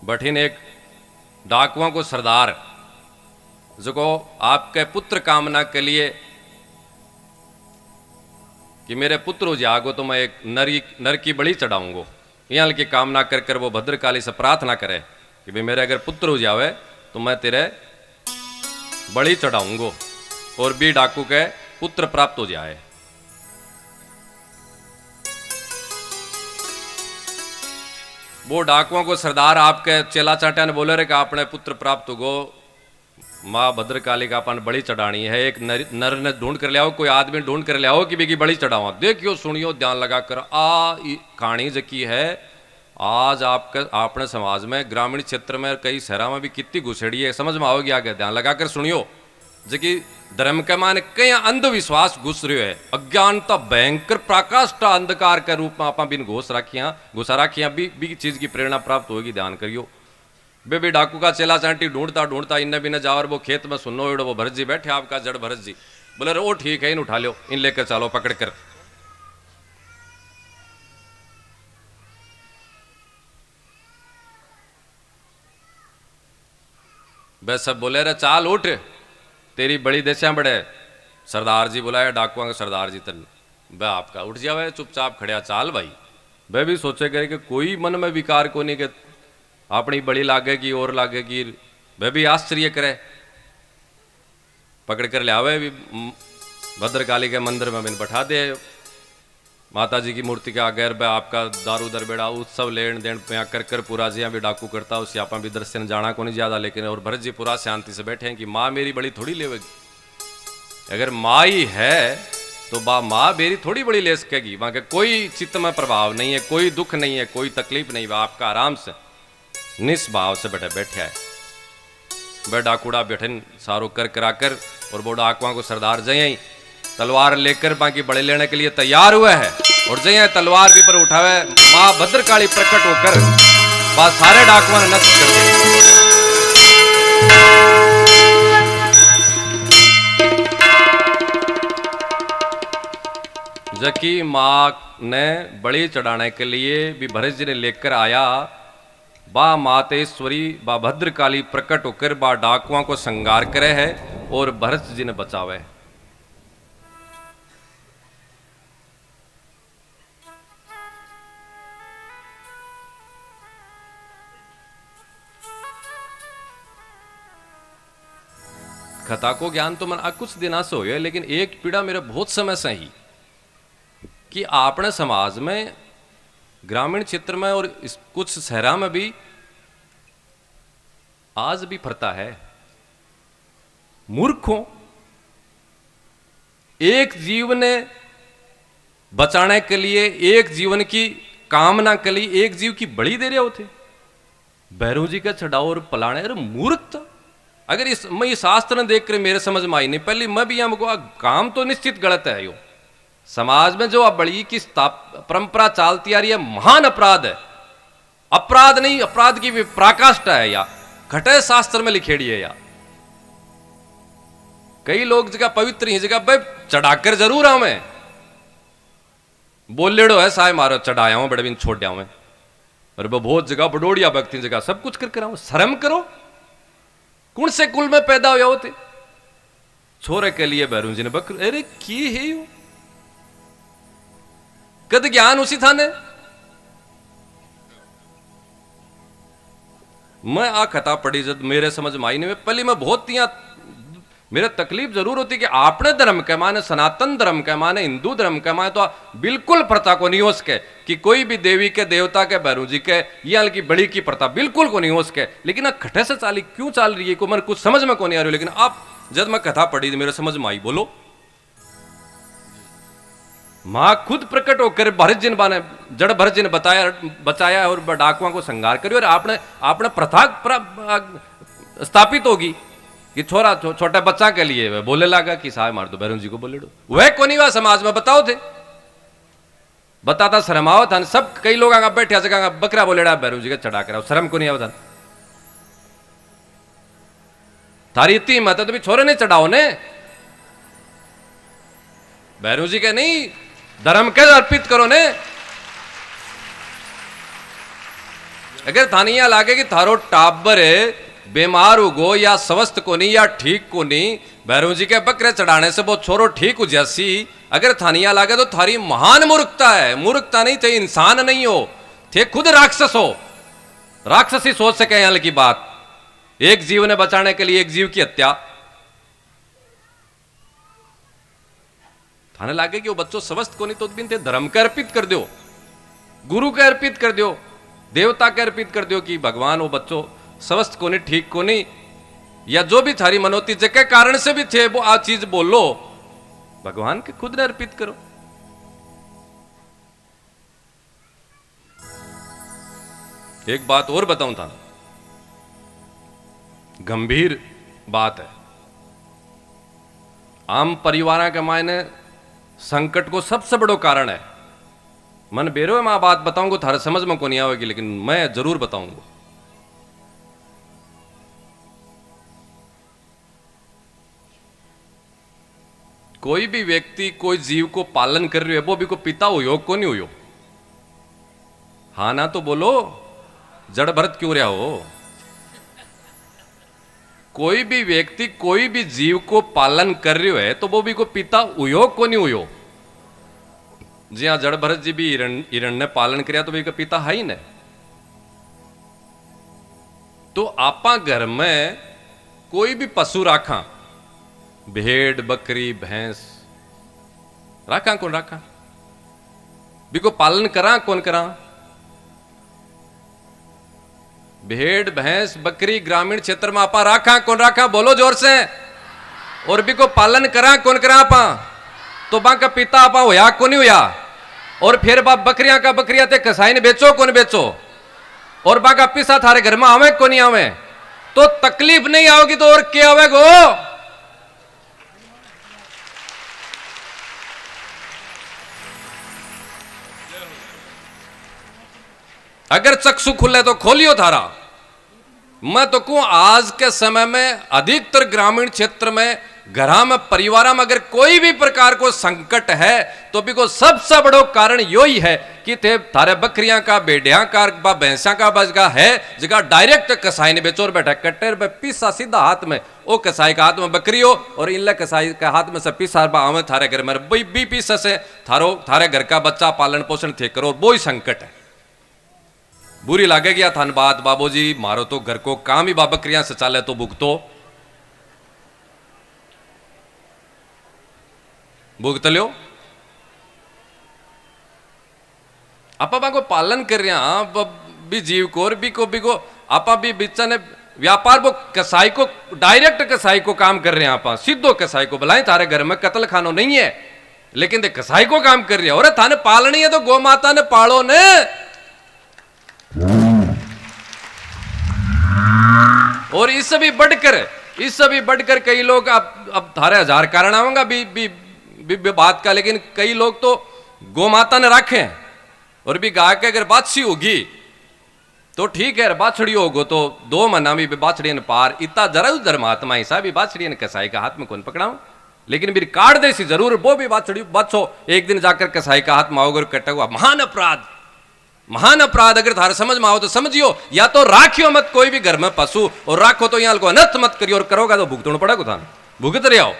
बठिन एक डाकुओं को सरदार जो आपके पुत्र कामना के लिए कि मेरे पुत्र हो जागो तो मैं एक नर की बलि चढ़ाऊंगो, यहाँ की कामना कर कर वो भद्रकाली से प्रार्थना करे कि भाई मेरे अगर पुत्र हो जावे तो मैं तेरे बलि चढ़ाऊंगो और भी डाकू के पुत्र प्राप्त हो जाए। वो डाकुओं को सरदार आपके चेला चाटा ने बोले रे कि आपने पुत्र प्राप्त होगो, माँ भद्रकाली का अपन बलि चढ़ानी है, एक नर ने ढूंढ कर ले आओ, कोई आदमी ढूंढ कर ले आओ कि बेगी बलि चढ़ाओ। देखियो सुनियो ध्यान लगा कर कहानी जकी है आज आपके अपने समाज में ग्रामीण क्षेत्र में कई शहरों में भी कितनी घुसेड़ी है, समझ में आओगी आगे, ध्यान लगा कर सुनियो। जबकि धर्म के माने कई अंधविश्वास घुस रहे है, अज्ञानता भयंकर प्रकाष्ठा अंधकार के रूप में आप बिन घुसा राखिया भी चीज की प्रेरणा प्राप्त होगी, ध्यान करियो। बेबी डाकू का चेला चांटी ढूंढता ढूंढता इन्ने बिने जावर वो खेत में सुनो वो भरत जी बैठे, आपका जड़ भरत जी बोले रे ओ ठीक है इन उठा लो, इन लेकर चलो पकड़ कर। वे सब बोले रे चाल उठ, तेरी बड़ी देशा बड़े। सरदार जी बुलाया डाकुआ का, सरदार जी तन वह आपका उठ जावे चुपचाप खड़िया चाल भाई। वह भी सोचे करे कि कोई मन में विकार को नहीं कि अपनी बड़ी लागेगी और लागेगी, वह भी आश्चर्य करे। पकड़ कर ले आवे भी भद्रकाली के मंदिर में बैठा दे, माता जी की मूर्ति के आगे आपका दारू दरबेड़ा उत्सव लेन देन कर कर पूरा जिया भी डाकू करता उस यहाँ भी दर्शन जाना को नहीं ज्यादा, लेकिन और भरत जी पूरा शांति से बैठे हैं कि माँ मेरी बड़ी थोड़ी लेवेगी, अगर माँ ही है तो माँ मेरी थोड़ी बड़ी ले सकेगी, वहां के कोई चित्त में प्रभाव नहीं है, कोई दुख नहीं है, कोई तकलीफ नहीं, वह आपका आराम से निस्भाव से बैठा है। वह डाकूड़ा बैठन सारो कर करा कर और वो डाकुआ को सरदार जय तलवार लेकर बाकी बड़े लेने के लिए तैयार हुए है, और जय तलवार भी पर उठावे मां भद्रकाली प्रकट होकर बस सारे डाकुओं ने नष्ट कर दिया। जबकि मां ने बलि चढ़ाने के लिए भी भरत जी ने लेकर आया, बा मातेश्वरी बा भद्रकाली प्रकट होकर बा डाकुओं को संगार करे है और भरत जी ने बचावे। कथा को ज्ञान तो मन कुछ दिन से हो गया, लेकिन एक पीड़ा मेरे बहुत समय से ही कि आपने समाज में ग्रामीण क्षेत्र में और कुछ शहरों में भी आज भी फरता है। मूर्खों एक जीव ने बचाने के लिए, एक जीवन की कामना के लिए एक जीव की बलि दे रहे होते, भैरव जी का चढ़ाओ और पलाने। अरे मूर्ख, अगर मैं ये शास्त्र देख कर मेरे समझ में आई नहीं, पहले मैं भी यहां काम तो निश्चित गलत है। यो समाज में जो अब बलि की परंपरा चलती आ रही है महान अपराध है, अपराध नहीं अपराध की पराकाष्ठा है, या घटे शास्त्र में लिखेड़ी है। या कई लोग जगह पवित्र ही जगह भाई चढ़ाकर जरूर आऊं मैं, बोलेड़ो है साय मारो चढ़ाया हूं बड़े बिन छोड़ दिया हूं, और वो बहुत जगह बडोड़िया भक्ति जगह सब कुछ करके आऊं। शर्म करो, कौन से कुल में पैदा हुआ होते छोरे के लिए भैरू जी ने बकर। अरे की है यू कद ज्ञान उसी थाने। मैं आ कथा पढ़ी जब मेरे समझ में आई नहीं, पहले मैं बहुत मेरे तकलीफ जरूर होती कि आपने धर्म के माने, सनातन धर्म के माने, हिंदू धर्म के माने तो बिल्कुल प्रथा को नहीं हो सके कि कोई भी देवी के देवता के भैरू जी के या की बड़ी की प्रथा बिल्कुल को नहीं हो सके। लेकिन खटे से चाली क्यों चल रही है को मैं कुछ समझ में को नहीं आ रही। लेकिन आप जब मैं कथा पढ़ी मेरे समझ में आई, बोलो मां खुद प्रकट होकर भरत जी ने जड़ भरत जी ने बचाया और डाकुओं को संगार करियो, और आपने प्रथा स्थापित होगी कि छोटा बच्चा के लिए वह बोले लगा कि साहब मार दो भैरव जी को, बोले दो वह को नहीं हुआ समाज में बताओ थे, बताता शर्माओ था सब। कई लोग आगे बैठे जगह बकरा बोलेड़ा भैरव जी का चढ़ा कर शर्म को नहीं आवता। थारी इतनी मत तो भी छोरे नहीं चढ़ाओ ने, भैरव जी के नहीं धर्म के अर्पित करो ने। अगर थाने यहाँ लागे कि थारो टाबर बीमार हो गो या स्वस्थ को नहीं या ठीक को नहीं, भैरव जी के बकरे चढ़ाने से वो छोरो ठीक हो जैसी अगर थानिया लागे तो थारी महान मूर्खता है। मूर्खता नहीं थे, इंसान नहीं हो थे, खुद राक्षस हो। राक्षसी सोच सके यहाँ की बात, एक जीव ने बचाने के लिए एक जीव की हत्या। थाने लागे कि वो बच्चों स्वस्थ को नहीं तो बिन थे धर्म के अर्पित कर दो, गुरु के अर्पित कर दो, देवता के अर्पित कर दो कि भगवान वो बच्चों स्वस्थ को नहीं ठीक को नहीं, या जो भी थारी मनोती के कारण से भी थे वो आ चीज बोलो भगवान के खुद ने अर्पित करो। एक बात और बताऊं था, गंभीर बात है। आम परिवार के मायने संकट को सबसे बड़ो कारण है। मन बेरो है, मैं बात बताऊंगा थारे समझ में को नहीं आएगी, लेकिन मैं जरूर बताऊंगा। कोई भी व्यक्ति कोई जीव को पालन कर रही है, वो भी को पिता हुयो को नहीं हुयो? हाँ ना तो बोलो, जड़ भरत क्यों रहा हो? कोई भी व्यक्ति कोई भी जीव को पालन कर रही है तो वो भी को पिता हुयो को नहीं हुयो? जी हाँ, जड़ भरत जी भी हिरण ने पालन किया तो भी को पिता है ही ने। तो आपा घर में कोई भी पशु राखा, भेड़ बकरी भैंस राखा, कौन राखा? बिको पालन करा कौन करा? भेड़ भैंस बकरी ग्रामीण क्षेत्र में आपा राखा कौन राखा? बोलो जोर से। और बिको पालन करा कौन करा आपा? तो बा का पिता आपा होया को नहीं होया? और फिर बाप बकरियां का बकरियां ते कसाई ने बेचो कौन बेचो? और बा का पिसा थारे घर में आवे को नहीं आवे? तो तकलीफ नहीं आओगी तो और क्या आवे गो? अगर चक्षु खुले तो खोलियो थारा। मैं तो कहूं आज के समय में अधिकतर ग्रामीण क्षेत्र में घरा में परिवार में अगर कोई भी प्रकार को संकट है तो भी को सबसे बड़ो कारण यो ही है कि थे थारे बकरियां का बेडिया का भैंसा का बजगा है जगह डायरेक्ट कसाई ने बेचो और बैठा कट्टर पे पीसा सीधा हाथ में, ओ कसाई का हाथ में बकरी हो और इन कसाई के हाथ में से पीसा आवे थारे घर में बी पीसा से थारे घर का बच्चा पालन पोषण थे करो, वो ही संकट है। बुरी लागेगी या थान बात बाबूजी, मारो तो घर को काम ही बाबकरियां से चाले तो भुगतो भुगत लो। आपा को पालन कर रहे भी जीव को और भी को आपा भी बिचा ने व्यापार वो कसाई को डायरेक्ट कसाई को काम कर रहे हैं। आपा सीधो कसाई को बुलाए, थारे घर में कत्ल खानो नहीं है लेकिन दे कसाई को काम कर रही है। और थाने पालनी है तो गौ माता ने पालो ने। और इससे भी बढ़कर कई लोग अब थारे हजार कारण आऊंगा भी बात का, लेकिन कई लोग तो गौ माता ने रखे और भी गाय के अगर बाछी होगी तो ठीक है, बाछड़ी होगो तो 2 महीना भी बाछड़ी ने पार इतना जरा धर्मात्मा हिसाब भी बाछड़ी ने कसाई का हाथ में कौन पकड़ाऊं, लेकिन मेरी काट दे सी जरूर वो भी बाछड़ी बचो एक दिन जाकर कसाई का हाथ में आओगे कटा हुआ महान अपराध। महान अपराध अगर थारे समझ में आओ तो समझियो, या तो राखियो मत कोई भी घर में पशु, और राखो तो यहाँ को अनर्थ मत करियो, और करोगा तो भुगतना पड़ेगा थाने, भुगत रहे हो।